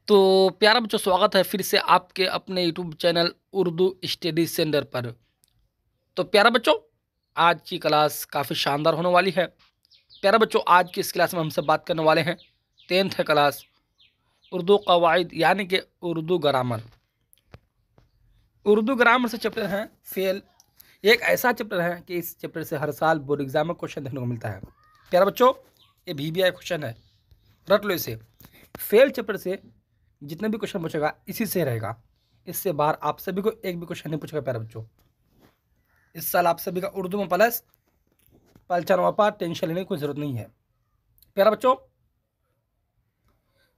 तो प्यारा बच्चों, स्वागत है फिर से आपके अपने YouTube channel Urdu study centre पर। तो प्यारा बच्चों, आज की क्लास काफ़ी शानदार होने वाली है। प्यारा बच्चों, आज की इस क्लास में हमसे बात करने वाले हैं 10th क्लास उर्दू कवायद यानी कि उर्दू ग्रामर। उर्दू ग्रामर से चैप्टर हैं फेल। एक ऐसा चैप्टर है कि इस चैप्टर से हर साल बोर्ड एग्जाम में क्वेश्चन देखने को मिलता है। प्यारा बच्चों, ये VBI क्वेश्चन है, रट लो इसे। फेल चैप्टर से जितने भी क्वेश्चन पूछेगा इसी से रहेगा। इससे बाहर आप सभी को एक भी क्वेश्चन नहीं पूछेगा। प्यारे बच्चों, इस साल आप सभी का उर्दू में प्लस 95 पार, टेंशन लेने की कोई जरूरत नहीं है। प्यारे बच्चों,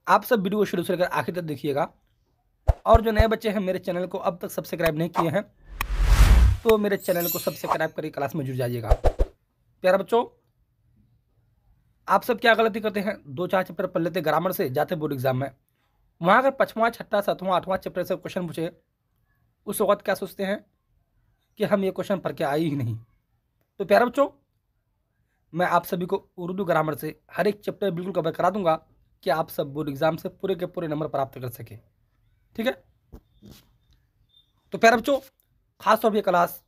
आप सब वीडियो को शुरू से लेकर आखिर तक देखिएगा। और जो नए बच्चे हैं मेरे चैनल को अब तक सब्सक्राइब नहीं किए हैं तो मेरे चैनल को सब्सक्राइब करके क्लास में जुड़ जाइएगा। प्यारे बच्चों, आप सब क्या गलती करते हैं, 2-4 चैप्टर पढ़ लेते ग्रामर से, जाते बोर्ड एग्जाम में, वहाँ अगर 5वां 6वां 7वां 8वां चैप्टर से क्वेश्चन पूछे, उस वक्त क्या सोचते हैं कि हम ये क्वेश्चन पढ़ के आए ही नहीं। तो प्यारे बच्चों, मैं आप सभी को उर्दू ग्रामर से हर एक चैप्टर बिल्कुल कवर करा दूंगा कि आप सब बोर्ड एग्जाम से पूरे के पूरे नंबर प्राप्त कर सके। ठीक है। तो प्यारे बच्चों, खासतौर पर ये क्लास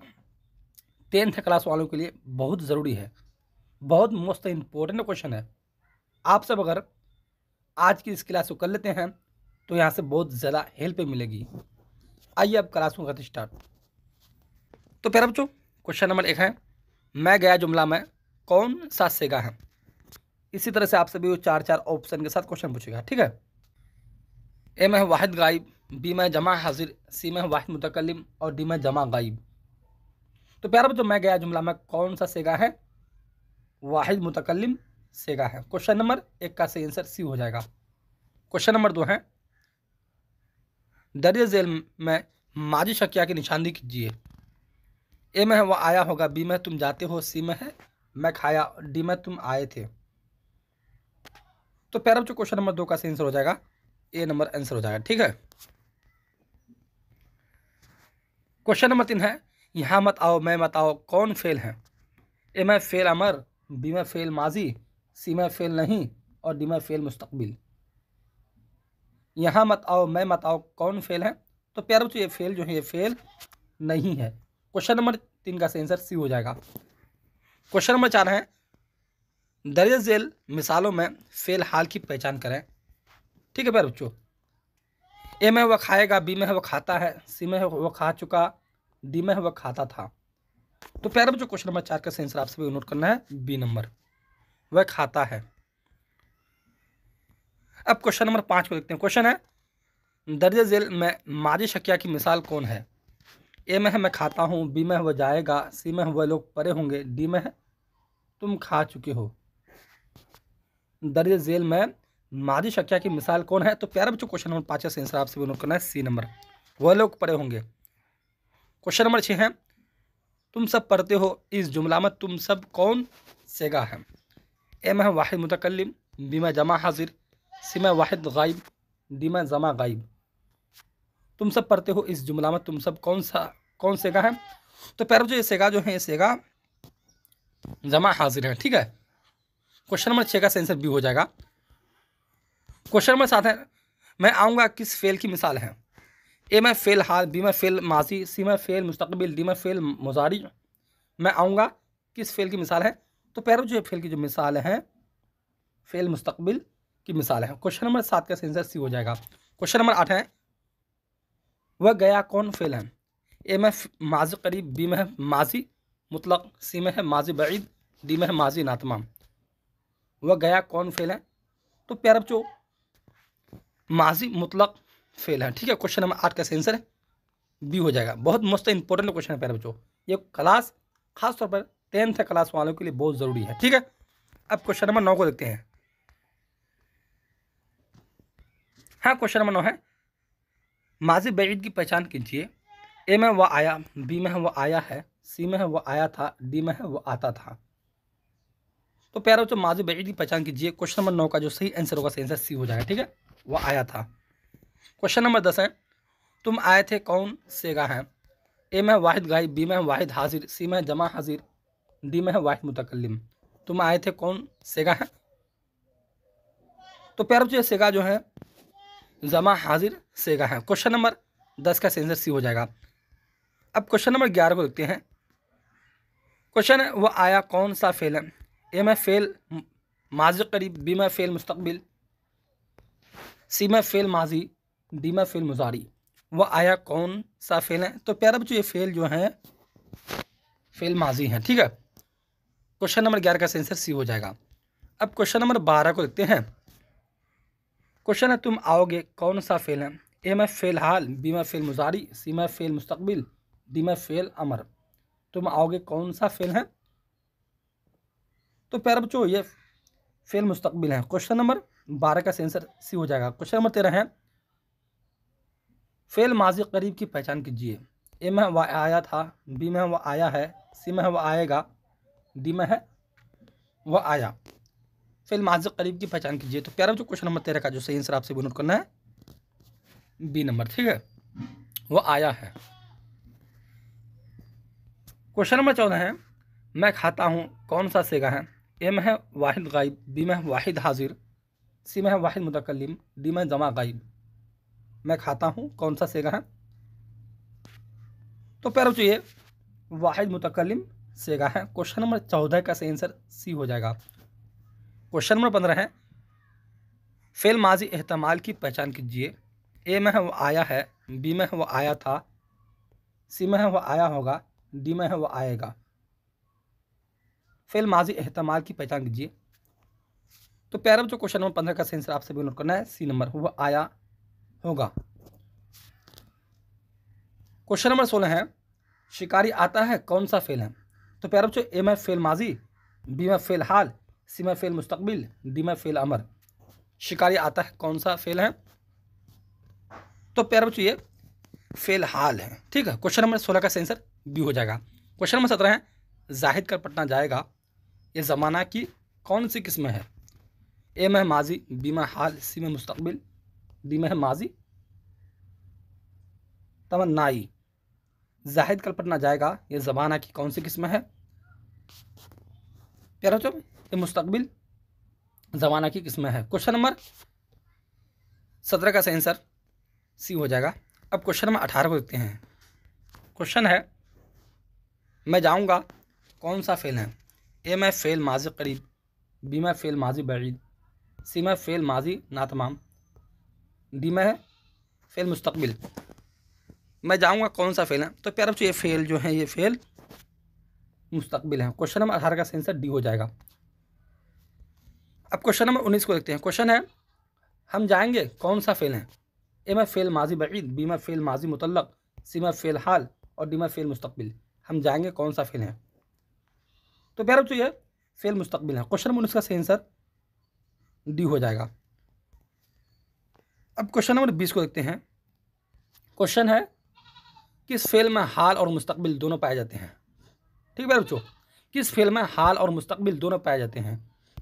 10th क्लास वालों के लिए बहुत ज़रूरी है, बहुत मोस्ट इंपॉर्टेंट क्वेश्चन है। आप सब अगर आज की इस क्लास को कर लेते हैं तो यहाँ से बहुत ज़्यादा हेल्प मिलेगी। आइए अब क्लास को करते स्टार्ट। तो प्यारे बच्चों, क्वेश्चन नंबर 1 है, मैं गया जुमला में कौन सा सेगा है। इसी तरह से आप सभी को 4-4 ऑप्शन के साथ क्वेश्चन पूछेगा। ठीक है। ए में है वाहिद गायब, बी में जमा हाजिर, सी में है वाहिद मुतकल्लिम और डी में जमा गायब। तो प्यारे बच्चों, मैं गया जुमला में कौन सा सेगा है, वाहिद मुतकल्लिम सेगा है। क्वेश्चन नंबर 1 का सही आंसर सी हो जाएगा। क्वेश्चन नंबर 2 है, दर्ज झेल में माजी शकिया की निशानदी कीजिए। ए में है वह आया होगा, बी में तुम जाते हो, सी में है मैं खाया, डी में तुम आए थे। तो प्यारे बच्चों, क्वेश्चन नंबर 2 का सही आंसर हो जाएगा, ए नंबर आंसर हो जाएगा। ठीक है। क्वेश्चन नंबर 3 है, यहाँ मत आओ मैं मत आओ कौन फेल है। ए में फेल अमर, बी में फेल माजी, सी में फेल नहीं और डी में फेल मुस्तकबिल। यहाँ मत आओ मैं मत आओ कौन फेल है। तो प्यारे बच्चों, ये फेल जो है ये फेल नहीं है। क्वेश्चन नंबर 3 का सही आंसर सी हो जाएगा। क्वेश्चन नंबर 4 है, दर्ज झेल मिसालों में फेल हाल की पहचान करें। ठीक है प्यारे बच्चों, ए में वह खाएगा, बी में है वह खाता है, सी में है वह खा चुका, डी में है वह खाता था। तो प्यारे बच्चों, क्वेश्चन नंबर 4 का सही आंसर आप सभी को नोट करना है, बी नंबर, वह खाता है। अब क्वेश्चन नंबर 5 को देखते हैं। क्वेश्चन है, दर्ज झेल में माजी शकिया की मिसाल कौन है। ए में है मैं खाता हूँ, बी में है वह जाएगा, सी में है वह लोग परे होंगे, डी में है तुम खा चुके हो। दर्ज झेल में माजी शकिया की मिसाल कौन है। तो प्यारे बच्चों, क्वेश्चन नंबर 5 का आंसर आप सभी नोट करना है, सी नंबर, वह लोग परे होंगे। क्वेश्चन नंबर 6 है, तुम सब पढ़ते हो इस जुमला में तुम सब कौन सेगा है। ए में है वाहिद मुतकल्लिम, बी में जमा हाजिर, सी में वाहिद गायब, डी में जमा गायब। तुम सब पढ़ते हो इस जुमला में तुम सब कौन सेगा है। तो प्यारे बच्चों, ये सेगा जो है ये सेगा जमा हाजिर है। ठीक है। क्वेश्चन नंबर 6 का आंसर बी हो जाएगा। क्वेश्चन नंबर 7 है, मैं आऊँगा किस फेल की मिसाल है। ए में फेल हाल, बी में फेल माजी, सी में फेल मुस्तकबिल, डी में फेल मुजारी। मैं आऊँगा किस फेल की मिसाल है। तो प्यारे बच्चों, फेल की जो मिसाल है फेल मुस्तकबिल की मिसाल है। क्वेश्चन नंबर 7 का आंसर सी हो जाएगा। क्वेश्चन नंबर 8 है, वह गया कौन फेल है। ए में माजी करीब, बी में है माजी मुतलक, सी में है माजी बईद, डी में है माजी नातमाम। वह गया कौन फेल है। तो प्यारे बच्चों, माजी मुतलक फेल है। ठीक है। क्वेश्चन नंबर 8 का आंसर बी हो जाएगा। बहुत मस्त इंपॉर्टेंट क्वेश्चन है प्यारे बच्चों, ये क्लास खासतौर पर 10th क्लास वालों के लिए बहुत ज़रूरी है। ठीक है। अब क्वेश्चन नंबर 9 को देखते हैं। हाँ, क्वेश्चन नंबर 9 है, माजी बैद की पहचान कीजिए। ए में वह आया, बी में है वह आया है, सी में है वह आया था, डी में है वह आता था। तो प्यारे बच्चों, माजी बैद की पहचान कीजिए। क्वेश्चन नंबर 9 का जो सही आंसर होगा, सही आंसर सी हो जाएगा। ठीक है, वह आया था। क्वेश्चन नंबर 10 है, तुम आए थे कौन सेगा है। ए में है वाहिद गायब, बी में है वाहिद हाजिर, सी में है जमा हाजिर, डी में है वाहिद मुतकल्लिम। तुम आए थे कौन सेगा है। तो प्यारे बच्चों, ये सेगा जो है जमा हाजिर सेगा है। क्वेश्चन नंबर 10 का आंसर सी हो जाएगा। अब क्वेश्चन नंबर 11 को देखते हैं। क्वेश्चन है वह आया कौन सा फेल है। ए में फेल माजी करीब, बी में फेल मुस्तकबिल, सी में फेल माजी, डी में फेल मुजारी। वह आया कौन सा फेल है। तो प्यारा बच्चों ये फेल जो है फेल माजी है। ठीक है, क्वेश्चन नंबर 11 का आंसर सी हो जाएगा। अब क्वेश्चन नंबर 12 को देखते हैं। क्वेश्चन है तुम आओगे कौन सा फेल है। ए में फेल हाल, बी में फेल मुजारी, सी में फेल मुस्तकबिल, डी में फेल अमर। तुम आओगे कौन सा फेल है। तो प्यारे बच्चों ये फेल मुस्तकबिल है। क्वेश्चन नंबर 12 का आंसर सी हो जाएगा। क्वेश्चन नंबर 13 है फेल माजी करीब की पहचान कीजिए। ए में वह आया था, बी में वह आया है, सी में वह आएगा, डी में है वह आया। फेल माजी करीब की पहचान कीजिए। तो प्यारे बच्चों क्वेश्चन नंबर 13 का जो सही आंसर आपसे नोट करना है बी नंबर। ठीक है, वो आया है। क्वेश्चन नंबर 14 है मैं खाता हूँ कौन सा सेगा है। ए में है वाहिद गायब, बी में है वाहिद हाजिर, सी में है वाहिद मुतकल्लिम, डी में जमा गायब। मैं खाता हूँ कौन सा सेगा है। तो प्यारे बच्चों ये वाहिद मुतकल्लिम सेगा है। क्वेश्चन नंबर 14 का सही आंसर सी हो जाएगा। क्वेश्चन नंबर 15 है फेल माजी एहतमाल की पहचान कीजिए। ए में है वो आया है, बी में है वो आया था, सी में है वो आया होगा, डी में है वो आएगा। फेल माजी एहतमाल की पहचान कीजिए। तो प्यारे बच्चों क्वेश्चन नंबर 15 का सही आंसर आपसे भी नोट करना है सी नंबर, वो आया होगा। क्वेश्चन नंबर 16 है शिकारी आता है कौन सा फेल है। तो प्यारे बच्चों ए में फेल माजी, बी में फेल हाल, सी में फेल मुस्तकबिल, डी में फेल अमर। शिकारी आता है कौन सा फेल है। तो प्यारे बच्चों ये फेल हाल है। ठीक है, क्वेश्चन नंबर 16 का आंसर बी हो जाएगा। क्वेश्चन नंबर 17 है जाहिद कर पटना जाएगा ये ज़माना की कौन सी किस्म है। ए में माजी, बी में हाल, सी में मुस्तकबिल, डी में है माजी तमन्नाई। जाहिद कल पटना जाएगा ये ज़माना की कौन सी किस्म है। प्यारे बच्चों ये मुस्तकबिल ज़माना की किस्म है। क्वेश्चन नंबर 17 का आंसर सी हो जाएगा। अब क्वेश्चन नंबर 18 को देखते हैं। क्वेश्चन है मैं जाऊंगा कौन सा फेल है। ए में फेल माजी करीब, बी में फेल माजी बईद, सी में फेल माजी नातमाम, डी में है फेल मुस्तकबिल। मैं जाऊंगा कौन सा फेल है। तो प्यारे बच्चों ये फेल जो है ये फेल मुस्तकबिल है। क्वेश्चन नंबर 18 का आंसर डी हो जाएगा। अब क्वेश्चन नंबर 19 को देखते हैं। क्वेश्चन है हम जाएंगे कौन सा फेल है। ए में फेल माजी बईद, बी में फेल माजी मुतल्लक, सी में फेल हाल और डी में फेल मुस्तकबिल। हम जाएंगे कौन सा फेल है। तो प्यारे बच्चों ये फेल मुस्तकबिल है। क्वेश्चन नंबर 19 का सही आंसर डी हो जाएगा। अब क्वेश्चन नंबर 20 को देखते हैं। क्वेश्चन है किस फेल में हाल और मुस्तकबिल दोनों पाए जाते हैं। ठीक है बच्चों, किस फेल में हाल और मुस्तकबिल दोनों पाए जाते हैं।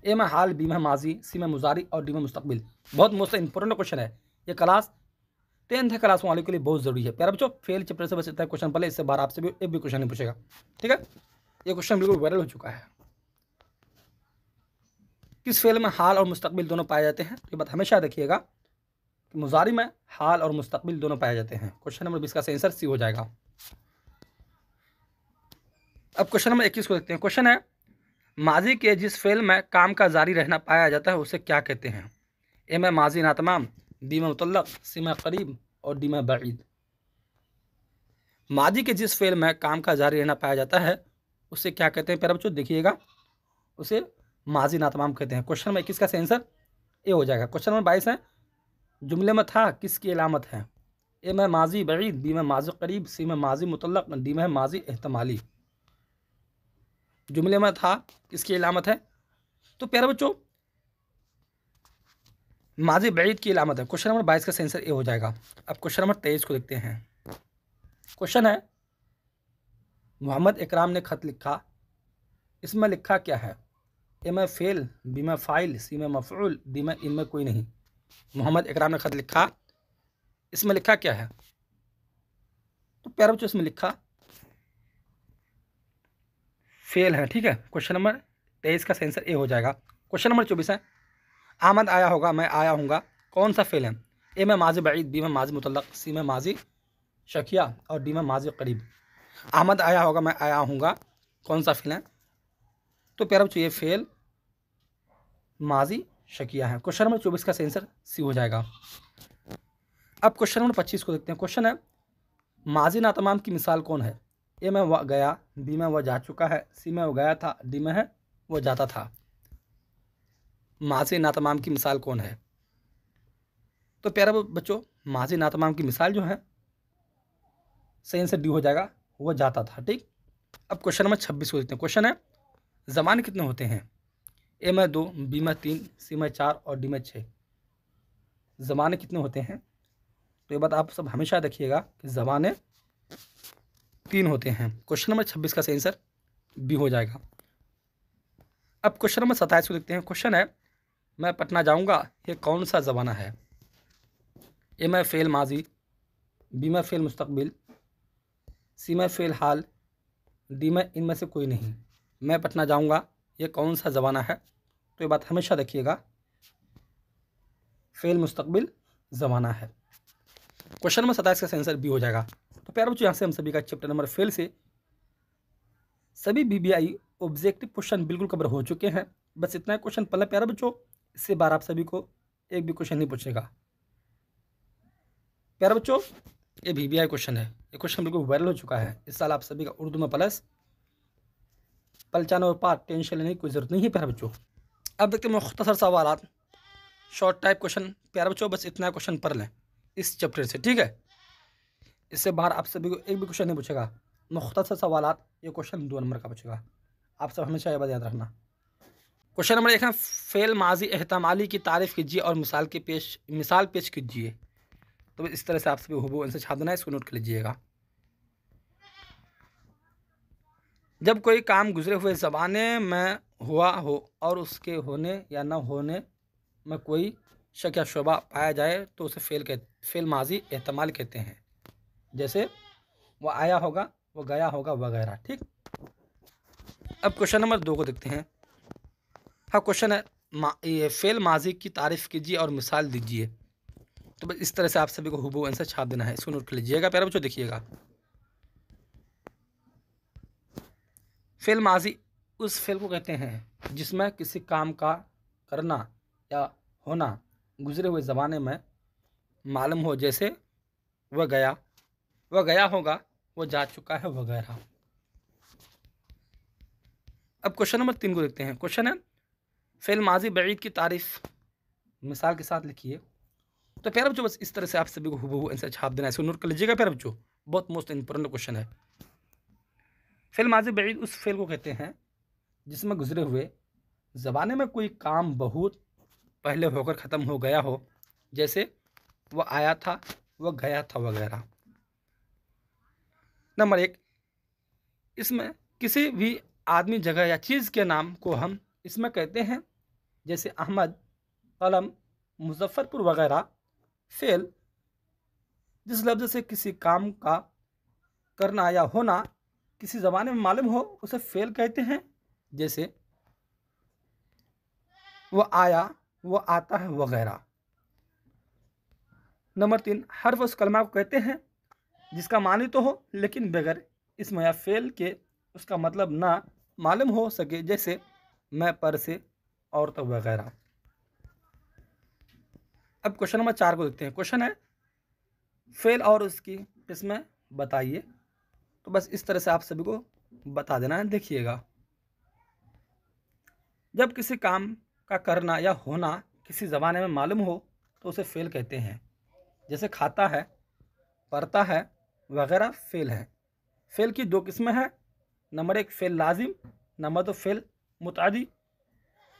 ए में हाल, बी में माजी, सी में मुजारी और डी में मुस्तकबिल। बहुत मोस्ट इंपॉर्टेंट क्वेश्चन है ये। क्लास 10th क्लास वाले के लिए बहुत जरूरी है। प्यारे बच्चों फेल चैप्टर से बचता है क्वेश्चन, पहले इससे बार आपसे भी एक भी क्वेश्चन नहीं पूछेगा। ठीक है, ये क्वेश्चन बिल्कुल वायरल हो चुका है। किस फेल में हाल और मुस्तकबिल दोनों पाए जाते हैं। ये बात हमेशा याद रखिएगा कि मुजारी में हाल और मुस्तकबिल दोनों पाए जाते हैं। क्वेश्चन नंबर 20 का आंसर सी हो जाएगा। अब क्वेश्चन नंबर 21 को देखते हैं। क्वेश्चन है माजी के जिस फेल में काम का जारी रहना पाया जाता है उसे क्या कहते हैं। ए में माजी नातमाम, बी में मुतल्लक, सी में करीब और डी में बईद। माजी के जिस फेल में काम का जारी रहना पाया जाता है उसे क्या कहते हैं। प्यारे बच्चों देखिएगा उसे माजी नातमाम कहते हैं। क्वेश्चन नंबर 21 का आंसर ए हो जाएगा। क्वेश्चन नंबर 22 है जुमले में था किसकी अलामत है। ए में माजी बईद, बी में माजी करीब, सी में माजी मुतल्लक, डी में माजी एहतमाली। जुमले में था किसकी अलामत है। तो प्यारे बच्चों माजी बईद की अलामत है। क्वेश्चन नंबर 22 का आंसर ए हो जाएगा। अब क्वेश्चन नंबर 23 को देखते हैं। क्वेश्चन है मोहम्मद इकराम ने खत लिखा इसमें लिखा क्या है। ए में फेल, बी में फ़ाइल, सी में मफ़ऊल, डी में इनमें कोई नहीं। मोहम्मद इकराम ने खत लिखा इसमें लिखा क्या है। तो प्यारे बच्चों इसमें लिखा फेल है। ठीक है, क्वेश्चन नंबर 23 का आंसर ए हो जाएगा। क्वेश्चन नंबर 24 है आमद आया होगा मैं आया हूँगा कौन सा फेल है। ए में माजी बईद, बी में माजी मुतल्लक, सी में माजी शकिया और डी में माजी करीब। अहमद आया होगा, मैं आया हूँगा, कौन सा फ़ेल है? तो प्यारे बच्चों ये फ़ेल माजी शकिया है। क्वेश्चन नंबर 24 का आंसर सी हो जाएगा। अब क्वेश्चन नंबर 25 को देखते हैं। क्वेश्चन है माजी नातमाम की मिसाल कौन है? ए में वह गया, बी में वह जा चुका है, सी में वह गया था, डी में है वह जाता था। माजी नातमाम की मिसाल कौन है? तो प्यारे बच्चों माजी नातमाम की मिसाल जो है सही आंसर डी हो जाएगा, वह जाता था। ठीक। अब क्वेश्चन नंबर 26 को देखते हैं। क्वेश्चन है ज़माने कितने होते हैं? ए में 2, बी में 3, सी में 4 और डी में 6। ज़माने कितने होते हैं? तो ये बात आप सब हमेशा देखिएगा कि ज़माने 3 होते हैं। क्वेश्चन नंबर 26 का सही आंसर बी हो जाएगा। अब क्वेश्चन नंबर 27 को देखते हैं। क्वेश्चन है मैं पटना जाऊंगा, ये कौन सा ज़माना है? ए में फ़ेल माजी, बी में फ़ेल मुस्तकबिल, सी में फ़ेल हाल, डी में इनमें से कोई नहीं। मैं पटना जाऊंगा ये कौन सा ज़माना है? तो ये बात हमेशा देखिएगा, फ़ेल मुस्तकबिल ज़माना है। क्वेश्चन नंबर 27 का आंसर बी हो जाएगा। तो प्यारे बच्चों यहाँ से हम सभी का चैप्टर नंबर फेल से सभी बीबीआई ऑब्जेक्टिव क्वेश्चन बिल्कुल कवर हो चुके हैं। बस इतना क्वेश्चन पढ़ना प्यारे बच्चों, इससे बार आप सभी को एक भी क्वेश्चन नहीं पूछेगा। प्यारे बच्चों ये बीबीआई क्वेश्चन है, ये क्वेश्चन बिल्कुल वायरल हो चुका है। इस साल आप सभी का उर्दू में प्लस 95 पार, टेंशन लेने की कोई ज़रूरत नहीं है प्यारे बच्चों। अब देखते हैं मुख्तसर सवालात, शॉर्ट टाइप क्वेश्चन। प्यारे बच्चों बस इतना क्वेश्चन पढ़ लें इस चैप्टर से, ठीक है। इससे बाहर आप सभी को एक भी क्वेश्चन नहीं पूछेगा। मुख्तसर सवालात, ये क्वेश्चन 2 नंबर का पूछेगा। आप सब हमेशा ये बात याद रखना। क्वेश्चन नंबर 1 है फ़ेल माजी एहतमाली की तारीफ़ कीजिए और मिसाल पेश कीजिए। तो इस तरह से आप सभी हुबहू आंसर छाप देना है, इसको नोट कर लीजिएगा। जब कोई काम गुजरे हुए ज़माने में हुआ हो और उसके होने या न होने में कोई शक या शुबा पाया जाए तो उसे फ़ेल माजी एहतमाल कहते हैं। जैसे वह आया होगा, वह गया होगा वगैरह। ठीक। अब क्वेश्चन नंबर 2 को देखते हैं। हाँ, क्वेश्चन है ये फ़ेल माजी की तारीफ़ कीजिए और मिसाल दीजिए। तो बस इस तरह से आप सभी को हुबहू आंसर छाप देना है, इसको नोट कर लीजिएगा प्यारे बच्चों। देखिएगा फ़ेल माजी उस फ़ेल को कहते हैं जिसमें किसी काम का करना या होना गुजरे हुए ज़माने में मालूम हो। जैसे वह गया होगा, वह जा चुका है वगैरह। अब क्वेश्चन नंबर 3 को देखते हैं। क्वेश्चन है फ़ेल माजी बईद की तारीफ़ मिसाल के साथ लिखिए। तो प्यारे बच्चों बस इस तरह से आप सभी को हुबहू आंसर छाप देना है, इसको नोट कर लीजिएगा प्यारे बच्चों। बहुत मोस्ट इंपॉर्टेंट क्वेश्चन है। फ़ेल माजी बईद उस फ़ेल को कहते हैं जिसमें गुजरे हुए ज़माने में कोई काम बहुत पहले होकर ख़त्म हो गया हो। जैसे वह आया था, वह गया था वगैरह। नंबर 1, इसमें किसी भी आदमी, जगह या चीज़ के नाम को हम इसमें कहते हैं। जैसे अहमद, कलम, मुजफ्फरपुर वगैरह। फ़ेल जिस लफ्ज़ से किसी काम का करना या होना किसी ज़माने में मालूम हो उसे फ़ेल कहते हैं। जैसे वह आया, वह आता है वगैरह। नंबर 3, हर्फ उस कलमा को कहते हैं जिसका मानी तो हो लेकिन बगैर इसम या फ़ेल के उसका मतलब ना मालूम हो सके। जैसे मैं, पर से, और तो वगैरह। अब क्वेश्चन नंबर 4 को देखते हैं। क्वेश्चन है फ़ेल और उसकी किस्में बताइए। तो बस इस तरह से आप सभी को बता देना है। देखिएगा जब किसी काम का करना या होना किसी ज़माने में मालूम हो तो उसे फ़ेल कहते हैं। जैसे खाता है, पढ़ता है वगैरह फ़ेल है। फ़ेल की 2 किस्में हैं। नंबर 1 फ़ेल लाजिम, नंबर 2 फ़ेल मुतादी।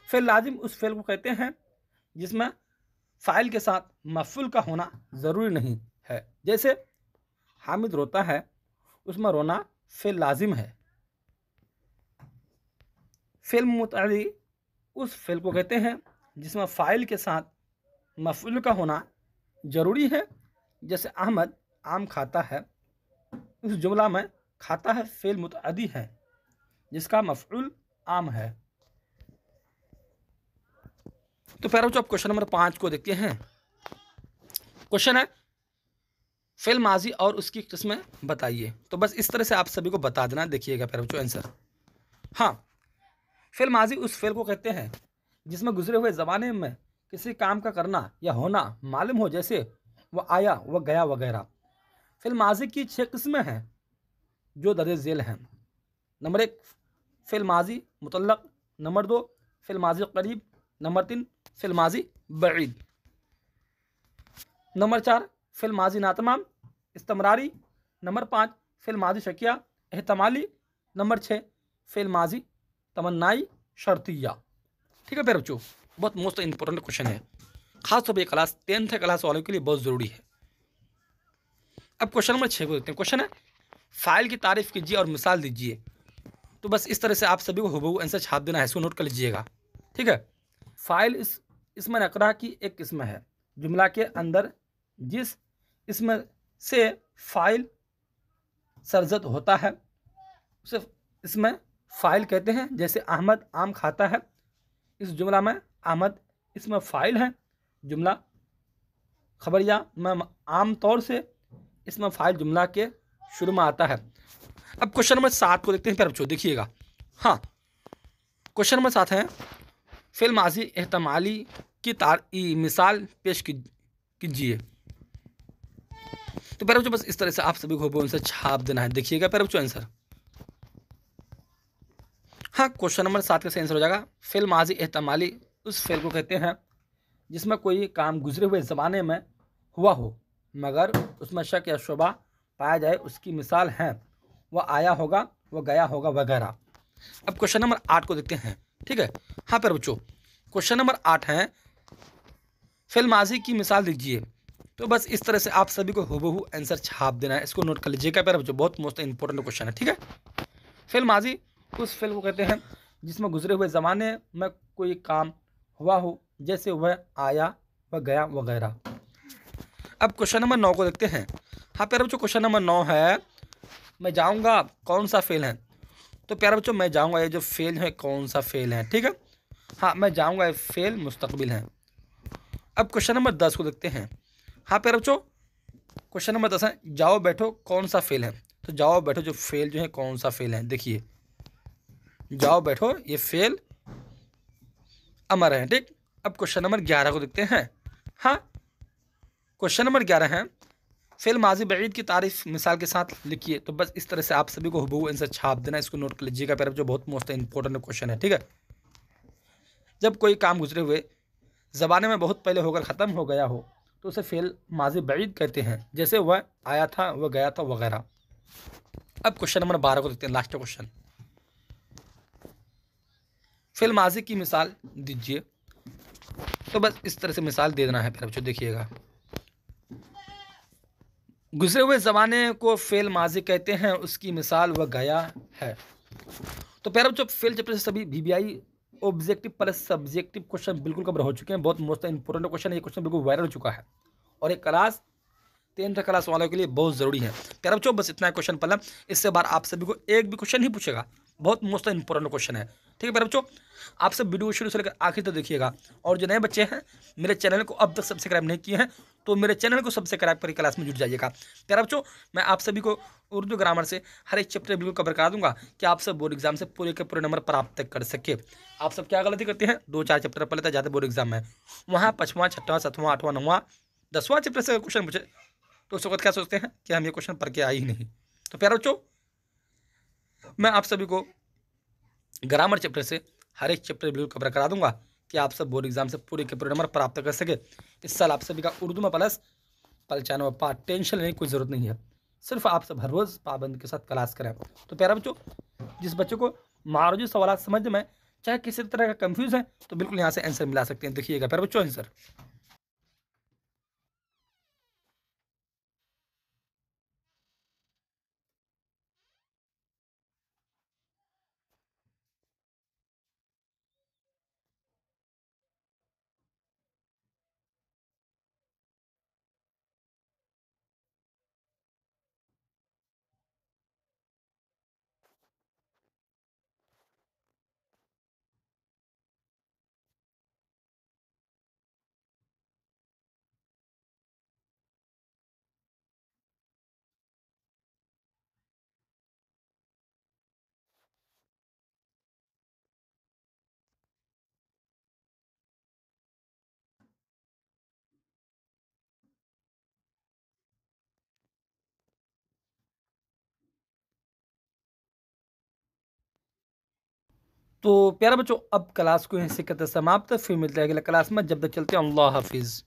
फ़ेल लाजिम उस फ़ेल को कहते हैं जिसमें फ़ाइल के साथ मफ़ऊल का होना ज़रूरी नहीं है। जैसे हामिद रोता है, उसमें रोना फ़ेल लाजिम है। फ़ेल मुतादी उस फ़ेल को कहते हैं जिसमें फ़ाइल के साथ मफ़ऊल का होना ज़रूरी है। जैसे अहमद आम खाता है, उस जुमला में खाता है फ़ेल मुतअद्दी है जिसका मफ़ऊल आम है। तो प्यारे बच्चों अब क्वेश्चन नंबर 5 को देखते हैं। क्वेश्चन है फेल माजी और उसकी किस्में बताइए। तो बस इस तरह से आप सभी को बता देना। देखिएगा प्यारे बच्चों आंसर। हाँ, फेल माजी उस फेल को कहते हैं जिसमें गुजरे हुए ज़माने में किसी काम का करना या होना मालूम हो, जैसे वह आया, वह गया वगैरह। फेल माजी की 6 किस्में हैं जो दर्ज झेल हैं। नंबर 1 फेल माजी मुतल्लक। नंबर 2 फेल माजी करीब। नंबर 3 फेल माजी बईद। नंबर 4 फेल माजी नातमाम इस्तमरारी। नंबर 5 फेल माजी शकिया एहतमाली। नंबर 6 फेल माजी तमन्नाई शर्तिया। ठीक है प्यारे बच्चों, बहुत मोस्ट इंपॉर्टेंट क्वेश्चन है, खास तौर पर क्लास 10th क्लास वालों के लिए बहुत जरूरी है। अब क्वेश्चन नंबर 6 को देखते हैं। क्वेश्चन है फाइल की तारीफ कीजिए और मिसाल दीजिए। तो बस इस तरह से आप सभी को हुबहू आंसर छाप देना है, इसको नोट कर लीजिएगा। ठीक है, फाइल इसमें नकरा की एक किस्म है जुमला के अंदर जिस इसमें से फाइल सरजद होता है उसे इसमें फाइल कहते हैं। जैसे अहमद आम खाता है, इस जुमला में अहमद इसमें फाइल है। जुमला खबरिया में आम तौर से इसमें फाइल जुमला के शुरू में आता है। अब क्वेश्चन नंबर 7 को देखते हैं प्यारे बच्चों, देखिएगा। हाँ, क्वेश्चन नंबर 7 है फेल माजी एहतमाली की मिसाल पेश कीजिए। तो प्यारे बच्चों बस इस तरह से आप सभी को आंसर छाप देना है। देखिएगा प्यारे बच्चों आंसर। हाँ, क्वेश्चन नंबर 7 का सही आंसर हो जाएगा फेल माजी एहतमाली उस फेल को कहते हैं जिसमें कोई काम गुजरे हुए ज़माने में हुआ हो मगर उसमें शक या शुबा पाया जाए। उसकी मिसाल है वह आया होगा, वह गया होगा वगैरह। अब क्वेश्चन नंबर 8 को देखते हैं। ठीक है, हाँ प्यारे बच्चों, क्वेश्चन नंबर 8 है फेल माजी की मिसाल दीजिए। तो बस इस तरह से आप सभी को हुबहू आंसर छाप देना है, इसको नोट कर लीजिएगा प्यारे बच्चों, बहुत मोस्ट इंपॉर्टेंट क्वेश्चन है। ठीक है, फेल माजी उस फेल को कहते हैं जिसमें गुजरे हुए ज़माने में कोई काम हुआ हो, जैसे वह आया, वह गया वगैरह। अब क्वेश्चन नंबर 9 को देखते हैं। हाँ प्यारे बच्चों, क्वेश्चन नंबर 9 है मैं जाऊँगा कौन सा फेल है। तो प्यारे बच्चों मैं जाऊँगा, ये जो फेल है कौन सा फेल है। ठीक है, हाँ मैं जाऊँगा ये फेल मुस्तकबिल है। अब क्वेश्चन नंबर 10 को देखते हैं। हाँ प्यारे बच्चों, क्वेश्चन नंबर 10 है जाओ बैठो कौन सा फेल है। तो जाओ बैठो जो फेल जो है कौन सा फेल है, देखिए जाओ बैठो ये फेल अमर है। ठीक, अब क्वेश्चन नंबर 11 को देखते हैं। हाँ, क्वेश्चन नंबर 11 है फेल माजी बईद की तारीफ मिसाल के साथ लिखिए। तो बस इस तरह से आप सभी को हुबहू आंसर छाप देना, इसको नोट कर लीजिएगा प्यारे बच्चों, बहुत मोस्ट इंपॉर्टेंट क्वेश्चन है। ठीक है, जब कोई काम गुजरे हुए ज़माने में बहुत पहले होकर ख़त्म हो गया हो तो उसे फेल माजी बईद कहते हैं, जैसे वह आया था, वह गया था वगैरह। अब क्वेश्चन नंबर 12 को देखते हैं, लास्ट क्वेश्चन। फेल माजी की मिसाल दीजिए। तो बस इस तरह से मिसाल दे देना है प्यारे बच्चों, देखिएगा। गुजरे हुए ज़माने को फेल माजी कहते हैं, उसकी मिसाल वह गया है। तो प्यारे बच्चों फेल चैप्टर से सभी VBI objective plus subjective question बिल्कुल कवर हो चुके हैं। बहुत मोस्ट इंपॉर्टेंट क्वेश्चन है, ये क्वेश्चन बिल्कुल वायरल हो चुका है और एक क्लास 10th क्लास वालों के लिए बहुत ज़रूरी है। प्यारे बच्चों बस इतना क्वेश्चन पढ़ना, इससे बार आप सभी को एक भी क्वेश्चन ही पूछेगा, बहुत मोस्ट इंपॉर्टेंट क्वेश्चन है। ठीक है प्यारे बच्चों, आप सब वीडियो शुरू से लेकर आखिर तक देखिएगा। और जो नए बच्चे हैं मेरे चैनल को अब तक सब्सक्राइब नहीं किए हैं तो मेरे चैनल को सब्सक्राइब करके क्लास में जुट जाइएगा। प्यारे बच्चों मैं आप सभी को उर्दू ग्रामर से हर एक चैप्टर बिल्कुल कवर करा दूंगा कि आप सब बोर्ड एग्जाम से पूरे के पूरे नंबर प्राप्त कर सके। आप सब क्या गलती करते हैं, 2-4 चैप्टर पढ़ लेते हैं जाते बोर्ड एग्जाम में, वहाँ 5वां 6वां 7वां 8वां 9वां 10वां चैप्टर से क्वेश्चन पूछे तो उस वक्त क्या सोचते हैं कि हम ये क्वेश्चन पढ़ के आए ही नहीं। तो प्यारे बच्चों मैं आप सभी को ग्रामर चैप्टर से हर एक चैप्टर बिल्कुल कवर करा दूंगा कि आप सब बोर्ड एग्जाम से पूरे के पूरे नंबर प्राप्त कर सके। इस साल आप सभी का उर्दू में प्लस 95 पार्ट, टेंशन लेने की कोई ज़रूरत नहीं है, सिर्फ आप सब हर रोज़ पाबंदी के साथ क्लास करें। तो प्यारे बच्चों जिस बच्चे को मारूजी सवाल समझ में चाहे किसी तरह का कंफ्यूज है तो बिल्कुल यहाँ से आंसर मिला सकते हैं। देखिएगा प्यारे बच्चों आंसर। तो प्यारा बच्चों अब क्लास को यहीं से करते समाप्त, फिर मिलते हैं अगले क्लास में। जब तक चलते हैं, अल्लाह हाफिज़।